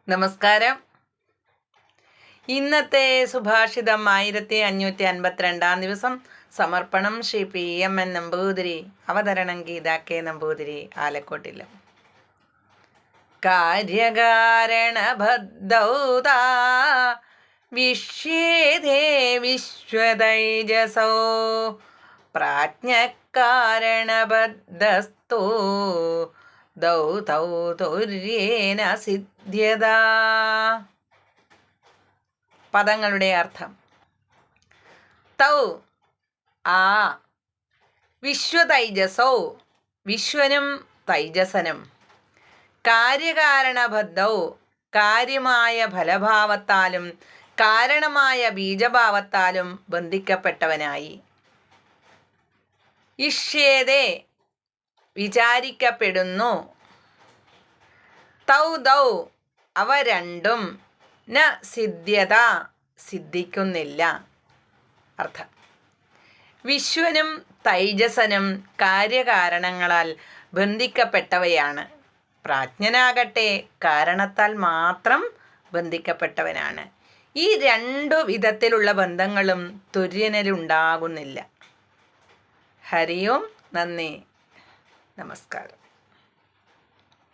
നമസ്കാരം. ഇന്നത്തെ സുഭാഷിതം 1552 ദിവസം. സമർപ്പണം ശ്രീ PMN നമ്പൂതിരി. അവതരണം ഗീത K നമ്പൂതിരി, ആലക്കോട്ടില്ല. കാര്യകാരണബദ്ധൗതാ വിശ്വേതേ വിശ്വതൈജസോ പ്രാജ്ഞകാരണബദ്ധസ്തോ ദൗതൗ തുര്യേന സിദ്ധ്യത. പദങ്ങളുടെ അർത്ഥം: തൗ ആ, വിശ്വതൈജസോ വിശ്വനും തൈജസനും, കാര്യകാരണബദ്ധൗ കാര്യമായ ഫലഭാവത്താലും കാരണമായ ബീജഭാവത്താലും ബന്ധിക്കപ്പെട്ടവനായി, ഇഷ്യേതേ വിചാരിക്കപ്പെടുന്നു, തൗ ദൗ അവ രണ്ടും, ന സിദ്ധ്യത സിദ്ധിക്കുന്നില്ല. അർത്ഥം: വിശ്വനും തൈജസനും കാര്യകാരണങ്ങളാൽ ബന്ധിക്കപ്പെട്ടവയാണ്. പ്രാജ്ഞനാകട്ടെ കാരണത്താൽ മാത്രം ബന്ധിക്കപ്പെട്ടവനാണ്. ഈ രണ്ടു വിധത്തിലുള്ള ബന്ധങ്ങളും തുര്യനിലുണ്ടാകുന്നില്ല. ഹരി ഓം. നന്ദി, നമസ്കാരം.